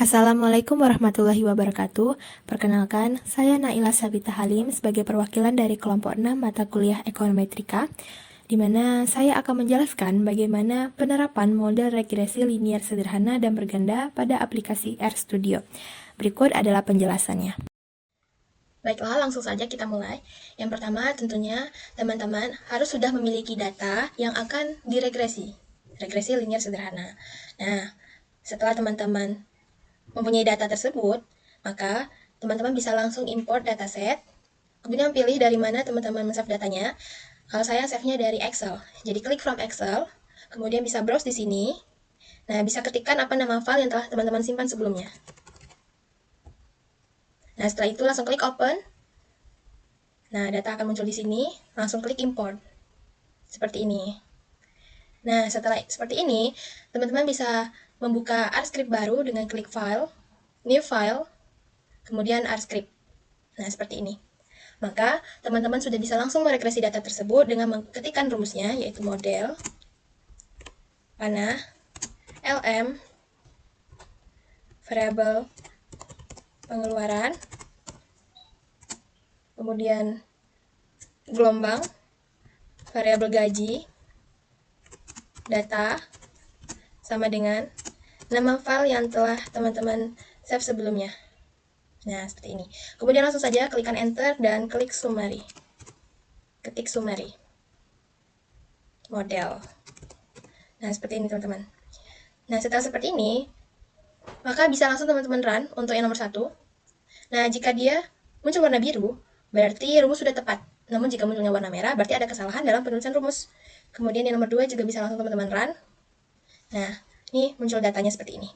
Assalamualaikum warahmatullahi wabarakatuh. Perkenalkan, saya Naila Sabita Halim sebagai perwakilan dari kelompok 6 mata kuliah Ekonometrika, di mana saya akan menjelaskan bagaimana penerapan model regresi linier sederhana dan berganda pada aplikasi RStudio. Berikut adalah penjelasannya. Baiklah, langsung saja kita mulai. Yang pertama, tentunya teman-teman harus sudah memiliki data yang akan diregresi, regresi linier sederhana. Nah, setelah teman-teman mempunyai data tersebut, maka teman-teman bisa langsung import dataset, kemudian pilih dari mana teman-teman men-save datanya. Kalau saya save-nya dari Excel, jadi klik from Excel, kemudian bisa browse di sini. Nah, bisa ketikkan apa nama file yang telah teman-teman simpan sebelumnya. Nah, setelah itu langsung klik open. Nah, data akan muncul di sini, langsung klik import. Seperti ini. Nah, setelah seperti ini, teman-teman bisa membuka R-script baru dengan klik file, new file, kemudian R-script. Nah, seperti ini. Maka, teman-teman sudah bisa langsung meregresi data tersebut dengan mengetikkan rumusnya, yaitu model, panah, LM, variabel pengeluaran, kemudian gelombang, variabel gaji, data, sama dengan nama file yang telah teman-teman save sebelumnya. Nah, seperti ini. Kemudian langsung saja klikkan enter dan klik summary. Ketik summary. Model. Nah, seperti ini teman-teman. Nah, setelah seperti ini, maka bisa langsung teman-teman run untuk yang nomor 1. Nah, jika dia muncul warna biru, berarti rumus sudah tepat. Namun jika munculnya warna merah, berarti ada kesalahan dalam penulisan rumus. Kemudian yang nomor 2 juga bisa langsung teman-teman run. Nah, ini muncul datanya seperti ini.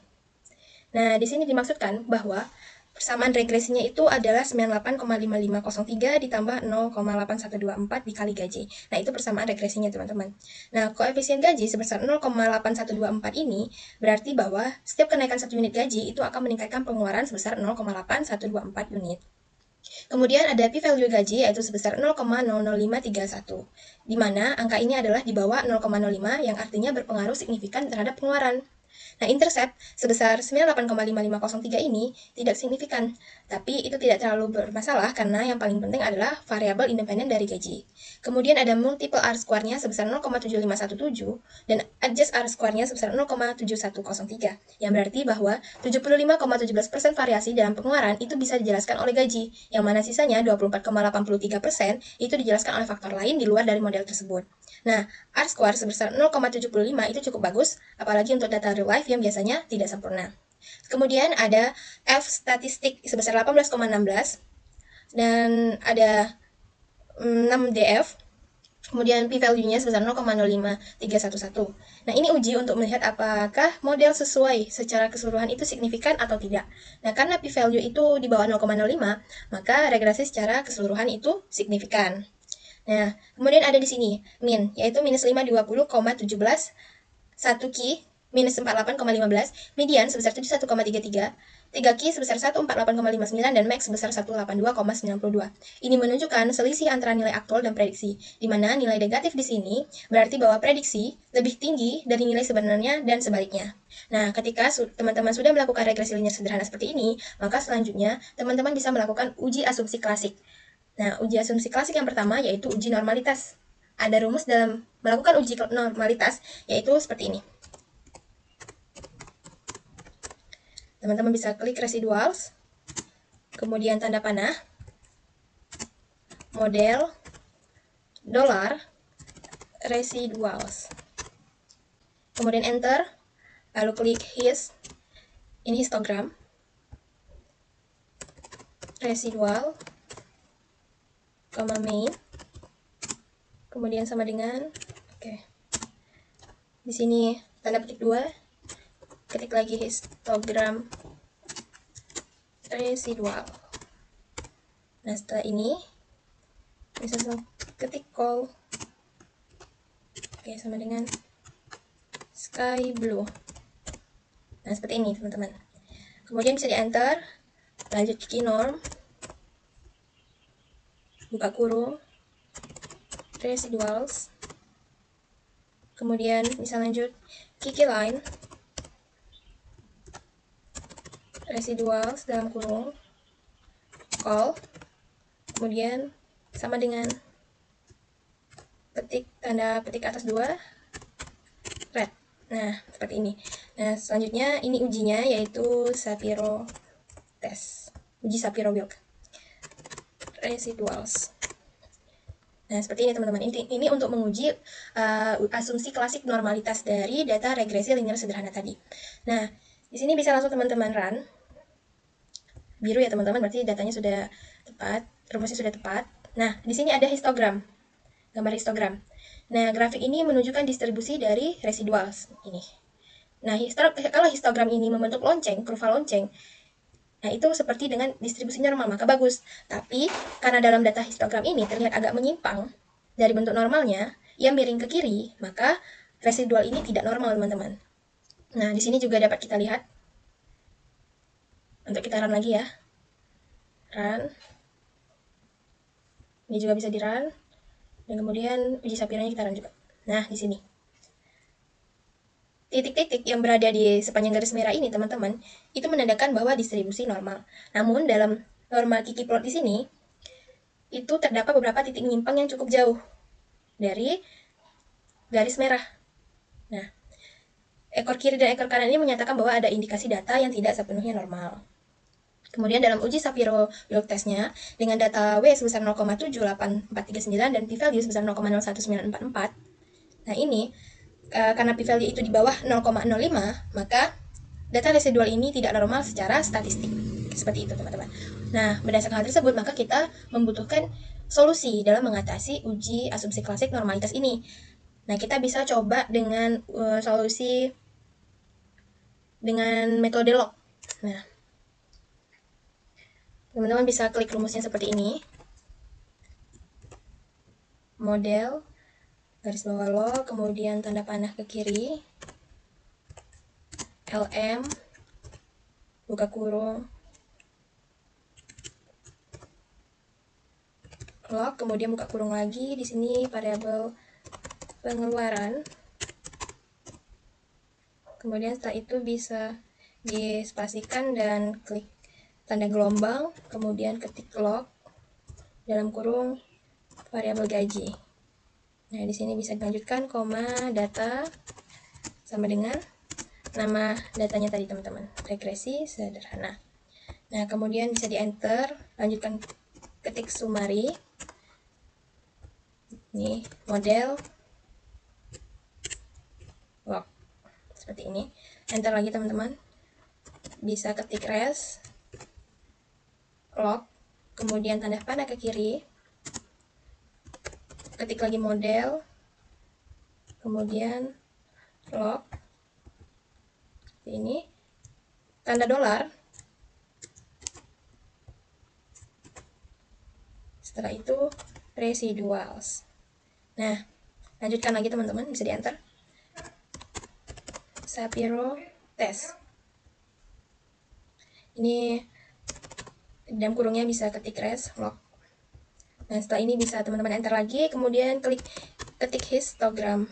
Nah, di sini dimaksudkan bahwa persamaan regresinya itu adalah 98,5503 ditambah 0,8124 dikali gaji. Nah, itu persamaan regresinya, teman-teman. Nah, koefisien gaji sebesar 0,8124 ini berarti bahwa setiap kenaikan 1 unit gaji itu akan meningkatkan pengeluaran sebesar 0,8124 unit. Kemudian ada p-value gaji yaitu sebesar 0,00531, di mana angka ini adalah di bawah 0,05 yang artinya berpengaruh signifikan terhadap pengeluaran. Nah, intercept sebesar 98,5503 ini tidak signifikan, tapi itu tidak terlalu bermasalah karena yang paling penting adalah variabel independen dari gaji. Kemudian ada multiple R square-nya sebesar 0,7517 dan adjust R square-nya sebesar 0,7103, yang berarti bahwa 75,17% variasi dalam pengeluaran itu bisa dijelaskan oleh gaji, yang mana sisanya 24,83% itu dijelaskan oleh faktor lain di luar dari model tersebut. Nah, R square sebesar 0,75 itu cukup bagus, apalagi untuk data real life yang biasanya tidak sempurna. Kemudian ada F statistik sebesar 18,16 dan ada 6 DF. Kemudian p-value-nya sebesar 0,05311. Nah, ini uji untuk melihat apakah model sesuai secara keseluruhan itu signifikan atau tidak. Nah, karena p-value itu di bawah 0,05, maka regresi secara keseluruhan itu signifikan. Nah, kemudian ada di sini min, yaitu minus 520,17, 1 Ki minus 48,15, median sebesar 71,33, 3 Ki sebesar 148,59, dan max sebesar 182,92. Ini menunjukkan selisih antara nilai aktual dan prediksi, di mana nilai negatif di sini berarti bahwa prediksi lebih tinggi dari nilai sebenarnya dan sebaliknya. Nah, ketika teman-teman sudah melakukan regresi linear sederhana seperti ini, maka selanjutnya teman-teman bisa melakukan uji asumsi klasik. Nah, uji asumsi klasik yang pertama yaitu uji normalitas. Ada rumus dalam melakukan uji normalitas, yaitu seperti ini. Teman-teman bisa klik residuals, kemudian tanda panah, model, dolar, residuals. Kemudian enter, lalu klik ini histogram, residual, main, kemudian sama dengan, di sini tanda petik 2, ketik lagi histogram residual. Nah, setelah ini bisa ketik call, sama dengan sky blue. Nah, seperti ini teman-teman. Kemudian bisa di enter, lanjut key norm, buka kurung, residuals, kemudian bisa lanjut key line, residuals dalam kurung call, kemudian sama dengan petik tanda petik atas 2 red. Nah, seperti ini. Nah, selanjutnya ini ujinya yaitu Shapiro test. Uji Shapiro-Wilk. Residuals. Nah, seperti ini teman-teman. Ini untuk menguji asumsi klasik normalitas dari data regresi linear sederhana tadi. Nah, di sini bisa langsung teman-teman run. Biru ya teman-teman, berarti datanya sudah tepat, rumusnya sudah tepat. Nah, di sini ada histogram, gambar histogram. Nah, grafik ini menunjukkan distribusi dari residuals ini. Nah, kalau histogram ini membentuk lonceng, kurva lonceng, nah itu seperti dengan distribusi normal, maka bagus. Tapi, karena dalam data histogram ini terlihat agak menyimpang dari bentuk normalnya, yang miring ke kiri, maka residual ini tidak normal, teman-teman. Nah, di sini juga dapat kita lihat. Untuk kita run lagi ya. Run. Ini juga bisa di run. Dan kemudian uji Shapiro-nya kita run juga. Nah, di sini. Titik-titik yang berada di sepanjang garis merah ini, teman-teman, itu menandakan bahwa distribusi normal. Namun, dalam normal Kiki plot di sini, itu terdapat beberapa titik menyimpang yang cukup jauh dari garis merah. Nah, ekor kiri dan ekor kanan ini menyatakan bahwa ada indikasi data yang tidak sepenuhnya normal. Kemudian dalam uji Shapiro-Wilk testnya, dengan data W sebesar 0,78439 dan p-value sebesar 0,01944, nah ini, karena p-value itu di bawah 0,05, maka data residual ini tidak normal secara statistik. Seperti itu teman-teman. Nah, berdasarkan hal tersebut, maka kita membutuhkan solusi dalam mengatasi uji asumsi klasik normalitas ini. Nah, kita bisa coba dengan solusi dengan metode log. Nah, teman-teman bisa klik rumusnya seperti ini. Model, garis bawah log, kemudian tanda panah ke kiri, LM, buka kurung, log, kemudian buka kurung lagi. Di sini variabel pengeluaran. Kemudian setelah itu bisa dispasikan dan klik tanda gelombang, kemudian ketik log dalam kurung variabel gaji. Nah, di sini bisa dilanjutkan koma data sama dengan nama datanya tadi teman-teman, regresi sederhana. Nah, kemudian bisa di enter, lanjutkan ketik summary. Ini model log seperti ini. Enter lagi teman-teman. Bisa ketik res log, kemudian tanda panah ke kiri, ketik lagi model, kemudian log, ini tanda dolar. Setelah itu residuals. Nah, lanjutkan lagi teman-teman, bisa di enter. Shapiro test. Ini dalam kurungnya bisa ketik res log. Nah, setelah ini bisa teman-teman enter lagi, kemudian ketik histogram.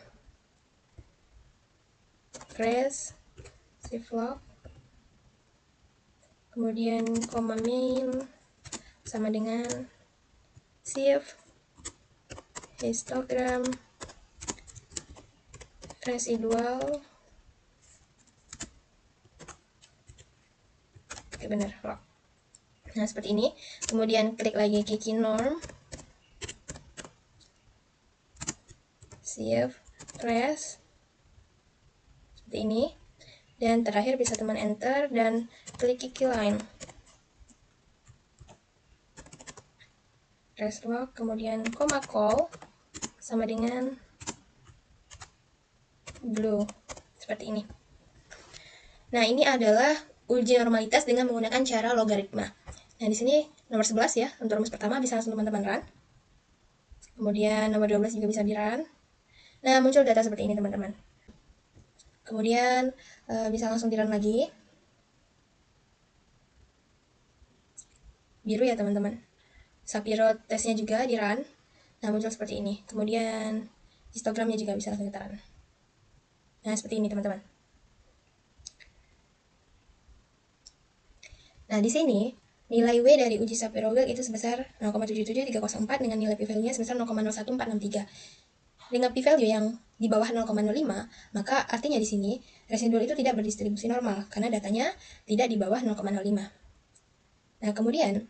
Res save log. Kemudian koma min sama dengan save histogram residual. Oke, benar log. Nah, seperti ini. Kemudian klik lagi Kiki norm, save res seperti ini, dan terakhir bisa teman enter dan klik Kiki line res log, kemudian koma call sama dengan blue seperti ini. Nah, ini adalah uji normalitas dengan menggunakan cara logaritma. Nah, di sini nomor 11 ya, untuk rumus pertama bisa langsung teman-teman run. Kemudian nomor 12 juga bisa di run. Nah, muncul data seperti ini teman-teman. Kemudian bisa langsung di run lagi. Biru ya teman-teman. Shapiro testnya juga di run. Nah, muncul seperti ini. Kemudian histogramnya juga bisa langsung kita run. Nah, seperti ini teman-teman. Nah, di sini nilai W dari uji Sapir-Whorf itu sebesar 0,77304 dengan nilai p-value-nya sebesar 0,01463. Dengan p-value yang di bawah 0,05, maka artinya di sini residual itu tidak berdistribusi normal karena datanya tidak di bawah 0,05. Nah, kemudian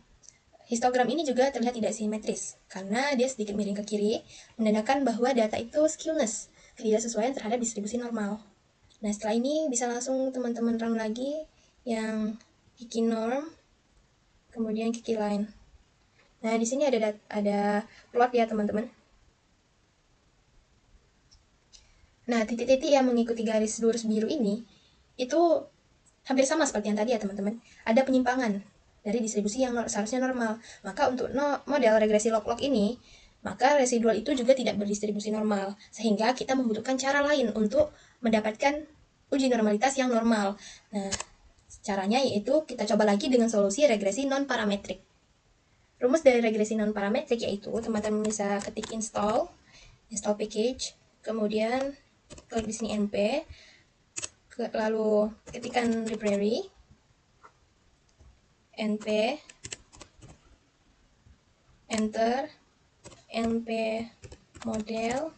histogram ini juga terlihat tidak simetris karena dia sedikit miring ke kiri, menandakan bahwa data itu skewness, ketidaksesuaian terhadap distribusi normal. Nah, setelah ini bisa langsung teman-teman run lagi yang Kiki norm, kemudian Kiki line. Nah, di sini ada plot ya, teman-teman. Nah, titik-titik yang mengikuti garis lurus biru ini itu hampir sama seperti yang tadi ya, teman-teman. Ada penyimpangan dari distribusi yang seharusnya normal. Maka untuk model regresi log-log ini, maka residual itu juga tidak berdistribusi normal. Sehingga kita membutuhkan cara lain untuk mendapatkan uji normalitas yang normal. Nah, caranya yaitu kita coba lagi dengan solusi regresi non-parametrik. Rumus dari regresi non-parametrik yaitu teman-teman bisa ketik install package, kemudian klik di sini np, lalu ketikkan library, np, enter, np model,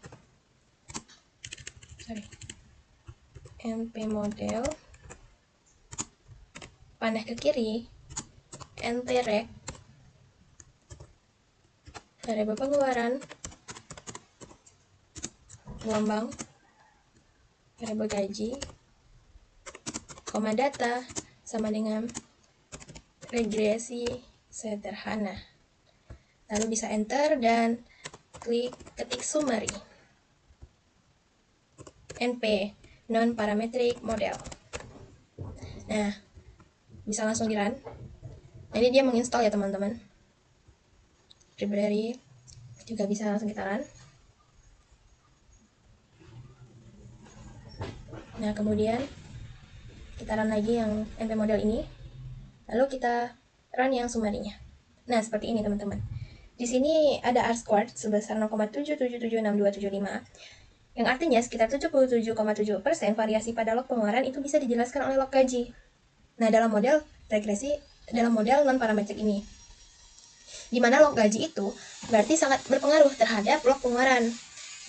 panah ke kiri, ntrec, variabel pengeluaran, gelombang, variabel gaji, koma data sama dengan regresi sederhana. Lalu bisa enter dan klik ketik summary. NP, non-parametric model. Nah, bisa langsung di run. Nah, ini dia menginstall ya, teman-teman. Library juga bisa langsung kita run. Nah, kemudian kita run lagi yang NP model ini. Lalu kita run yang summary-nya. Nah, seperti ini, teman-teman. Di sini ada R-squared sebesar 0,777625, yang artinya sekitar 77,7% variasi pada log pengeluaran itu bisa dijelaskan oleh log gaji. Nah, dalam model non-parametrik ini, di mana log gaji itu berarti sangat berpengaruh terhadap log pengeluaran.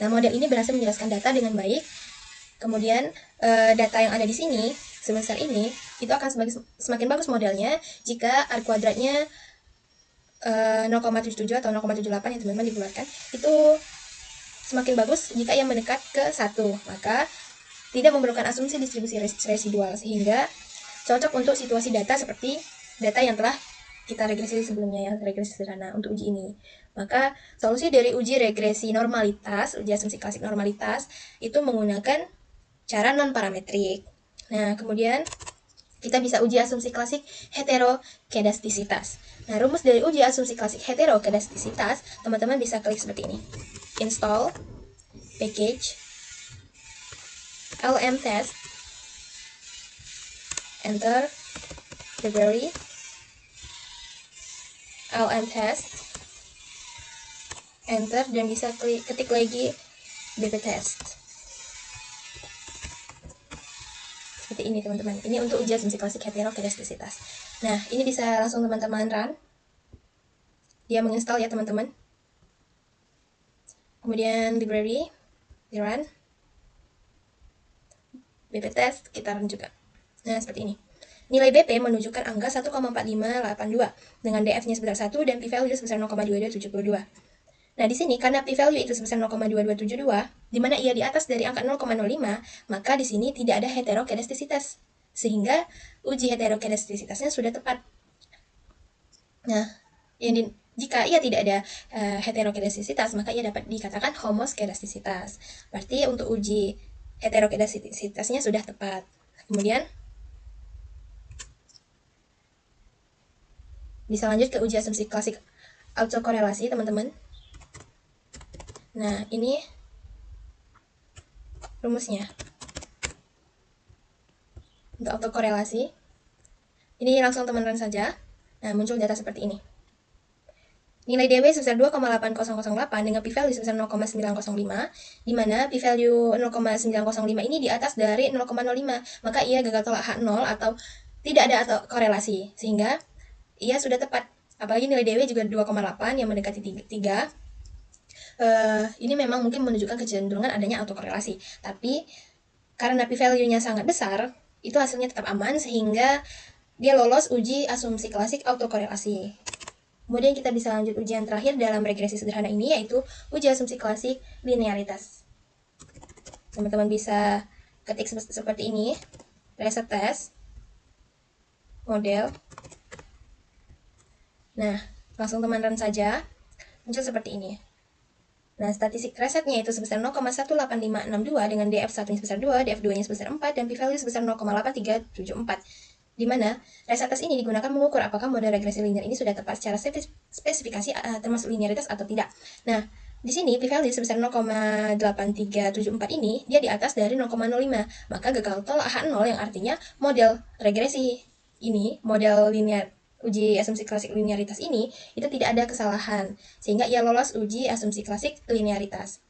Nah, model ini berhasil menjelaskan data dengan baik. Kemudian, data yang ada di sini sebesar ini itu akan semakin bagus modelnya jika R kuadratnya 0,77 atau 0,78 yang teman-teman dibulatkan itu semakin bagus jika ia mendekat ke 1, maka tidak memerlukan asumsi distribusi residual, sehingga cocok untuk situasi data seperti data yang telah kita regresi sebelumnya, yang regresi sederhana untuk uji ini. Maka solusi dari uji regresi normalitas, uji asumsi klasik normalitas, itu menggunakan cara non-parametrik. Nah, kemudian kita bisa uji asumsi klasik heterokedastisitas. Nah, rumus dari uji asumsi klasik heterokedastisitas, teman-teman bisa klik seperti ini. Install package lm test, enter library lm test, enter, dan bisa ketik lagi bp test. Seperti ini, teman-teman. Ini untuk uji asumsi klasik heterokedastisitas. Nah, ini bisa langsung teman-teman run. Dia menginstal ya, teman-teman. Kemudian library di run, BP test kita run juga. Nah, seperti ini. Nilai BP menunjukkan angka 1,4582 dengan DF-nya sebesar 1 dan p-value sebesar 0,2272. Nah, di sini karena p-value itu sebesar 0,2272, di mana ia di atas dari angka 0,05, maka di sini tidak ada heterokedastisitas, sehingga uji heterokedastisitasnya sudah tepat. Nah, jika ia tidak ada heterokedastisitas, maka ia dapat dikatakan homoskedastisitas. Berarti untuk uji heterokedastisitasnya sudah tepat. Kemudian bisa lanjut ke uji asumsi klasik autokorelasi, teman-teman. Nah, ini rumusnya. Untuk autokorelasi, ini langsung teman-teman saja. Nah, muncul data seperti ini. Nilai DW sebesar 2,8008 dengan p-value sebesar 0,905, di mana p-value 0,905 ini di atas dari 0,05, maka ia gagal tolak H0 atau tidak ada atau korelasi, sehingga ia sudah tepat. Apalagi nilai DW juga 2,8 yang mendekati 3. Ini memang mungkin menunjukkan kecenderungan adanya autokorelasi. Tapi karena p-value-nya sangat besar, itu hasilnya tetap aman sehingga dia lolos uji asumsi klasik autokorelasi. Kemudian kita bisa lanjut ujian terakhir dalam regresi sederhana ini, yaitu uji asumsi klasik linearitas. Teman-teman bisa ketik seperti ini, reset test, model. Nah, langsung teman run saja, muncul seperti ini. Nah, statistik resetnya itu sebesar 0,18562 dengan DF1-nya sebesar 2, DF2-nya sebesar 4, dan p-value sebesar 0,8374. Di mana reset test ini digunakan mengukur apakah model regresi linear ini sudah tepat secara spesifikasi termasuk linearitas atau tidak. Nah, di sini p-value sebesar 0,8374 ini dia di atas dari 0,05. Maka gagal tol AH0 yang artinya model regresi ini, model linear uji asumsi klasik linearitas ini itu tidak ada kesalahan sehingga ia lolos uji asumsi klasik linearitas.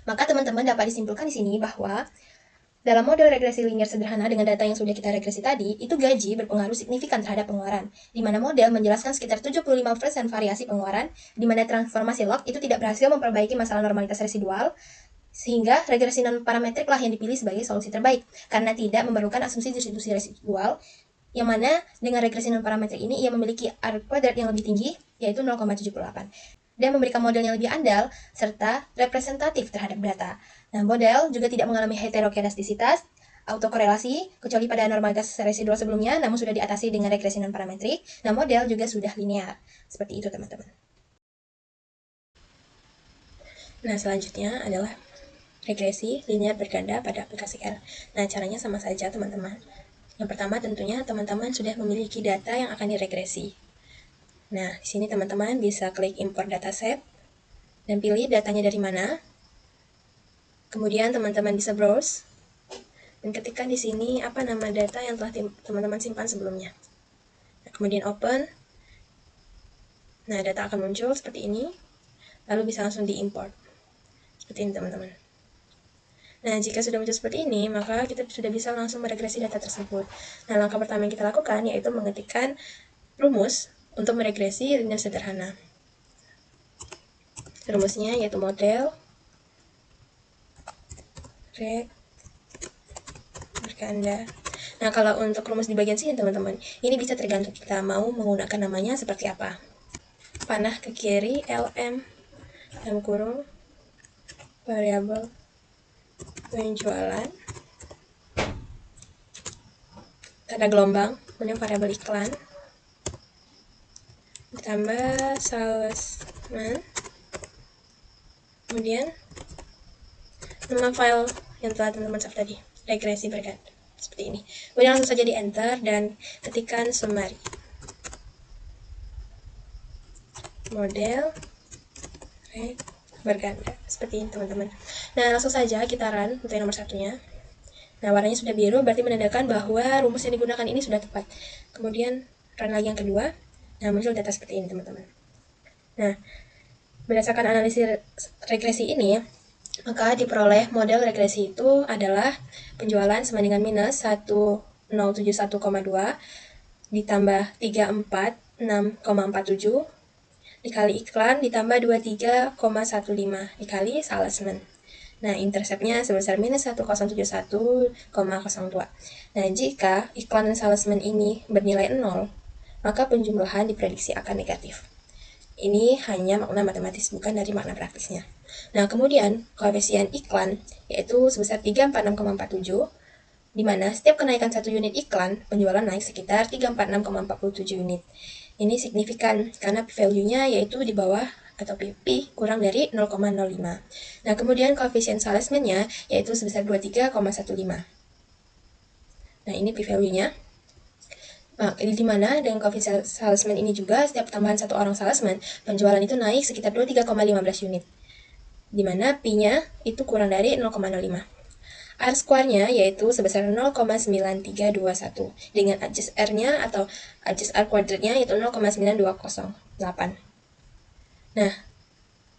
Maka teman-teman dapat disimpulkan di sini bahwa dalam model regresi linear sederhana dengan data yang sudah kita regresi tadi, itu gaji berpengaruh signifikan terhadap pengeluaran, di mana model menjelaskan sekitar 75% variasi pengeluaran, di mana transformasi log itu tidak berhasil memperbaiki masalah normalitas residual, sehingga regresi non-parametrik lah yang dipilih sebagai solusi terbaik, karena tidak memerlukan asumsi distribusi residual, yang mana dengan regresi non-parametrik ini ia memiliki R kuadrat yang lebih tinggi, yaitu 0,78. Dan memberikan model yang lebih andal, serta representatif terhadap data. Nah, model juga tidak mengalami heterokedastisitas, autokorelasi, kecuali pada normalitas residual sebelumnya, namun sudah diatasi dengan regresi non-parametrik. Nah, model juga sudah linear. Seperti itu, teman-teman. Nah, selanjutnya adalah regresi linear berganda pada aplikasi R. Nah, caranya sama saja, teman-teman. Yang pertama, tentunya teman-teman sudah memiliki data yang akan diregresi. Nah, di sini teman-teman bisa klik import dataset dan pilih datanya dari mana. Kemudian teman-teman bisa browse dan ketikkan di sini apa nama data yang telah teman-teman simpan sebelumnya. Nah, kemudian open. Nah, data akan muncul seperti ini. Lalu bisa langsung diimport. Seperti ini, teman-teman. Nah, jika sudah muncul seperti ini, maka kita sudah bisa langsung meregresi data tersebut. Nah, langkah pertama yang kita lakukan yaitu mengetikkan rumus untuk meregresi linear sederhana. Rumusnya yaitu model reg berganda. Nah, kalau untuk rumus di bagian sini, teman-teman, ini bisa tergantung kita mau menggunakan namanya seperti apa. Panah ke kiri, LM, dalam kurung, variabel penjualan, tanda gelombang, kemudian variabel iklan, ditambah salesman, kemudian nama file yang telah teman-teman save tadi, regresi berganda, seperti ini. Kemudian langsung saja di enter dan ketikkan summary. Model berganda, seperti ini, teman-teman. Nah, langsung saja kita run untuk yang nomor satunya. Nah, warnanya sudah biru, berarti menandakan bahwa rumus yang digunakan ini sudah tepat. Kemudian run lagi yang kedua. Nah, muncul data seperti ini, teman-teman. Nah, berdasarkan analisis regresi ini, maka diperoleh model regresi itu adalah penjualan sama dengan minus 1071,2 ditambah 346,47 dikali iklan ditambah 23,15 dikali salesman. Nah, interceptnya sebesar minus 1071,02. Nah, jika iklan dan salesman ini bernilai 0, maka penjumlahan diprediksi akan negatif. Ini hanya makna matematis, bukan dari makna praktisnya. Nah, kemudian koefisien iklan yaitu sebesar 346,47, di mana setiap kenaikan 1 unit iklan, penjualan naik sekitar 346,47 unit. Ini signifikan karena p-value-nya yaitu di bawah atau P kurang dari 0,05. Nah, kemudian koefisien salesman-nya yaitu sebesar 23,15. Nah, ini p-value-nya. Nah, di mana dengan koefisien salesman ini juga setiap tambahan satu orang salesman, penjualan itu naik sekitar 23,15 unit. Di mana P-nya itu kurang dari 0,05. R square-nya yaitu sebesar 0,9321 dengan adjust R-nya atau adjust R kuadratnya yaitu 0,9208. Nah,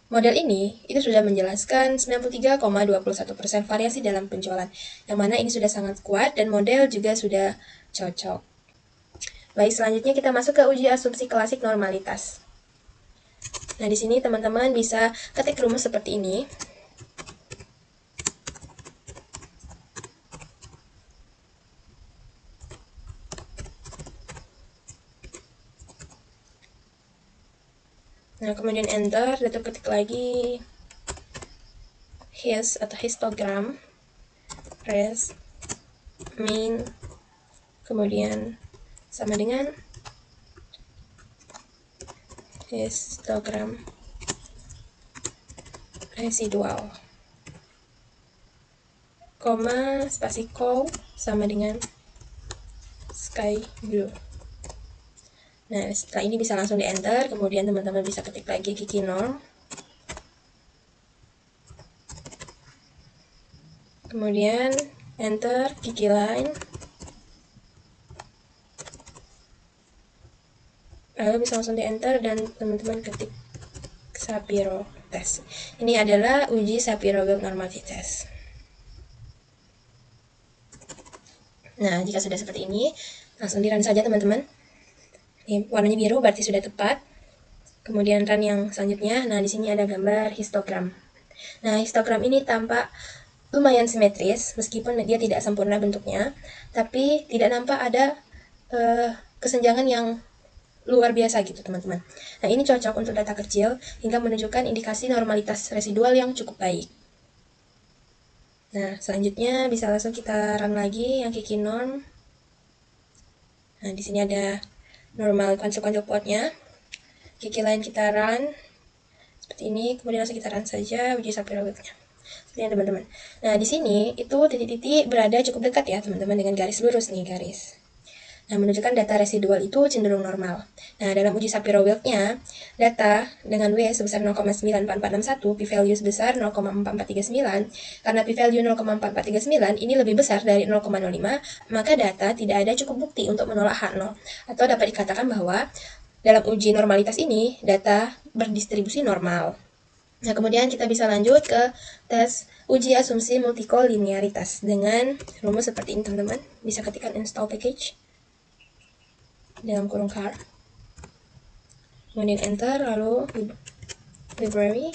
model ini itu sudah menjelaskan 93,21% variasi dalam penjualan, yang mana ini sudah sangat kuat dan model juga sudah cocok. Baik, selanjutnya kita masuk ke uji asumsi klasik normalitas. Nah, di sini teman-teman bisa ketik rumus seperti ini. Nah, kemudian enter, lalu ketik lagi histogram, res, main, kemudian sama dengan histogram residual, koma, spasi call sama dengan sky blue. Nah, setelah ini bisa langsung di enter, kemudian teman-teman bisa ketik lagi Kiki norm. Kemudian enter Kiki line. Lalu bisa langsung di enter dan teman-teman ketik Shapiro test. Ini adalah uji Shapiro-Wilk normality test. Nah, jika sudah seperti ini, langsung di run saja teman-teman. Ini warnanya biru berarti sudah tepat. Kemudian run yang selanjutnya, nah di sini ada gambar histogram. Nah, histogram ini tampak lumayan simetris, meskipun dia tidak sempurna bentuknya, tapi tidak nampak ada kesenjangan yang luar biasa gitu teman-teman. Nah, ini cocok untuk data kecil hingga menunjukkan indikasi normalitas residual yang cukup baik. Nah, selanjutnya bisa langsung kita run lagi yang Kiki norm. Nah, di sini ada normal konsep-konsep plotnya. Kiki line kita run seperti ini, kemudian langsung kita run saja uji Shapiro-Wilknya. Seperti ini teman-teman. Nah, di sini itu titik-titik berada cukup dekat ya teman-teman dengan garis lurus nih garis. Nah, menunjukkan data residual itu cenderung normal. Nah, dalam uji Shapiro-Wilknya, data dengan W sebesar 0,94461, p-value sebesar 0,4439, karena p-value 0,4439 ini lebih besar dari 0,05, maka data tidak ada cukup bukti untuk menolak H0. Atau dapat dikatakan bahwa dalam uji normalitas ini, data berdistribusi normal. Nah, kemudian kita bisa lanjut ke tes uji asumsi multikolinearitas dengan rumus seperti ini teman-teman. Bisa ketikkan install package dalam kurung car, kemudian enter, lalu library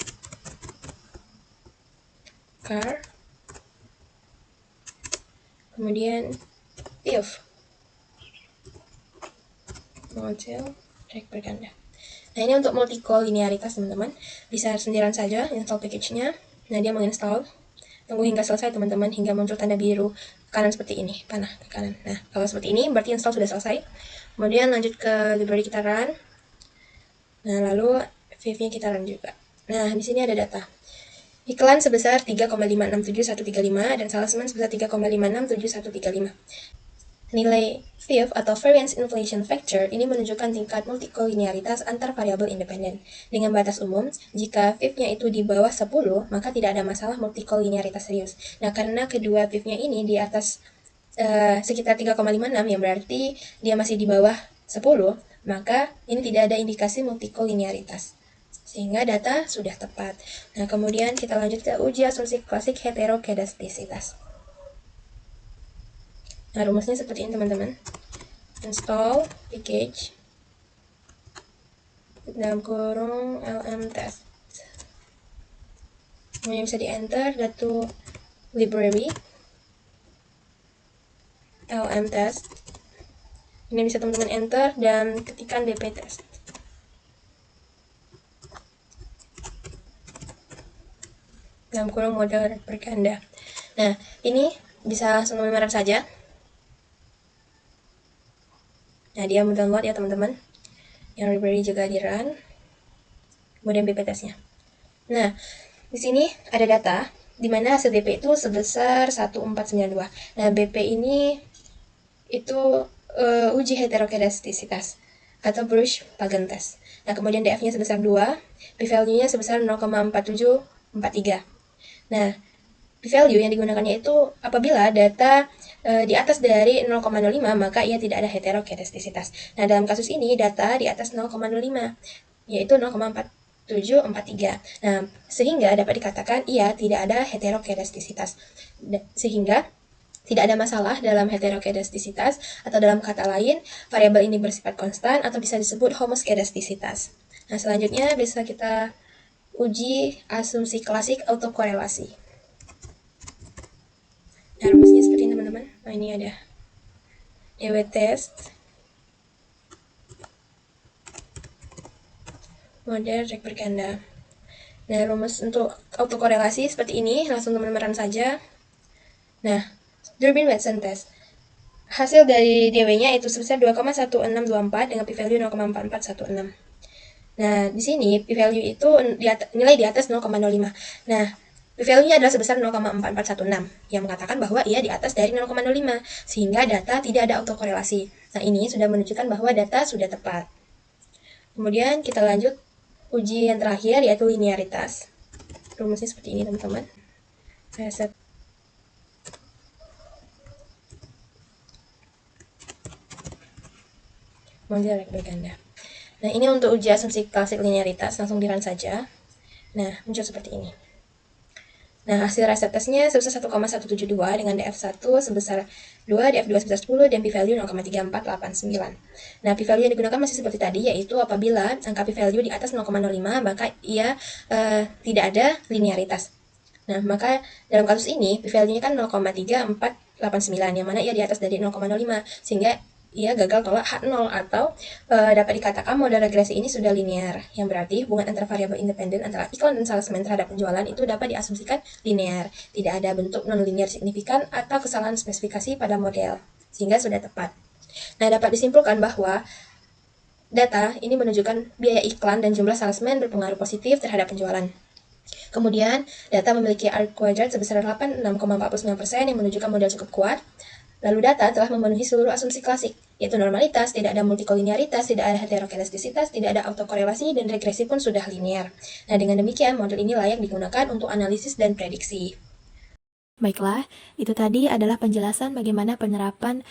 car, kemudian if model track berganda. Nah, ini untuk multikolinearitas teman-teman, bisa sendirian saja install package-nya. Nah, dia menginstal, tunggu hingga selesai teman-teman, hingga muncul tanda biru kanan seperti ini, panah ke kanan. Nah, kalau seperti ini berarti install sudah selesai. Kemudian lanjut ke library kita run. Nah, lalu Viv-nya kita run juga. Nah, di sini ada data. Iklan sebesar 3,567135 dan salesman sebesar 3,567135. Nilai Viv atau variance inflation factor ini menunjukkan tingkat multikolinearitas antar variabel independen. Dengan batas umum, jika Viv-nya itu di bawah 10, maka tidak ada masalah multikolinearitas serius. Nah, karena kedua Viv-nya ini di atas sekitar 3,56 yang berarti dia masih di bawah 10, maka ini tidak ada indikasi multikolinearitas. Sehingga data sudah tepat. Nah, kemudian kita lanjut ke uji asumsi klasik heterokedastisitas. Nah, rumusnya seperti ini teman-teman. Install package dalam kurung lm test. Kemudian bisa di enter datu library lm test. Ini bisa teman-teman enter dan ketikkan bp test. Dalam kurung model berganda. Nah, ini bisa langsung memerah saja. Nah, dia mendownload ya teman-teman. Yang library juga di run. Kemudian BP testnya. Nah, di sini ada data di mana hasil BP itu sebesar 1492. Nah, BP ini itu uji heterokedastisitas atau Bruch-Pagan test. Nah, kemudian DF-nya sebesar 2, p-value-nya sebesar 0,4743. Nah, p-value yang digunakannya itu apabila data di atas dari 0,05 maka ia tidak ada heterokedastisitas. Nah, dalam kasus ini data di atas 0,05 yaitu 0,4743. Nah, sehingga dapat dikatakan ia tidak ada heterokedastisitas. Sehingga Tidak ada masalah dalam heterokedastisitas, atau dalam kata lain, variabel ini bersifat konstan atau bisa disebut homoskedastisitas. Nah, selanjutnya bisa kita uji asumsi klasik autokorelasi. Nah, rumusnya seperti ini teman-teman. Nah, ini ada DW test model rek berganda. Nah, rumus untuk autokorelasi seperti ini, langsung teman-teman run saja. Nah, Durbin-Watson test. Hasil dari DW-nya itu sebesar 2,1624 dengan p-value 0,4416. Nah, di sini p-value itu nilai di atas 0,05. Nah, p-value-nya adalah sebesar 0,4416 yang mengatakan bahwa ia di atas dari 0,05 sehingga data tidak ada autokorelasi. Nah, ini sudah menunjukkan bahwa data sudah tepat. Kemudian kita lanjut uji yang terakhir yaitu linearitas. Rumusnya seperti ini teman-teman. Saya set model rek berganda. Nah, ini untuk uji asumsi klasik linearitas, langsung di run saja. Nah, muncul seperti ini. Nah, hasil resep tesnya sebesar 1,172 dengan DF1 sebesar 2, DF2 sebesar 10, dan p-value 0,3489. Nah, p-value yang digunakan masih seperti tadi, yaitu apabila angka p-value di atas 0,05, maka ia tidak ada linearitas. Nah, maka dalam kasus ini, p-value-nya kan 0,3489, yang mana ia di atas dari 0,05, sehingga ia gagal tolak H0 atau dapat dikatakan model regresi ini sudah linear, yang berarti hubungan antara variabel independen antara iklan dan salesman terhadap penjualan itu dapat diasumsikan linear, tidak ada bentuk non-linear signifikan atau kesalahan spesifikasi pada model, sehingga sudah tepat. Nah, dapat disimpulkan bahwa data ini menunjukkan biaya iklan dan jumlah salesman berpengaruh positif terhadap penjualan. Kemudian, data memiliki R kuadrat sebesar 86,49% yang menunjukkan model cukup kuat. Lalu data telah memenuhi seluruh asumsi klasik, yaitu normalitas, tidak ada multikolinearitas, tidak ada heterokedastisitas, tidak ada autokorelasi, dan regresi pun sudah linear. Nah, dengan demikian, model ini layak digunakan untuk analisis dan prediksi. Baiklah, itu tadi adalah penjelasan bagaimana penerapan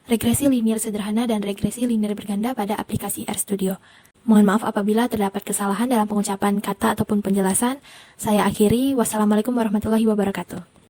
regresi linear sederhana dan regresi linear berganda pada aplikasi RStudio. Mohon maaf apabila terdapat kesalahan dalam pengucapan kata ataupun penjelasan. Saya akhiri. Wassalamualaikum warahmatullahi wabarakatuh.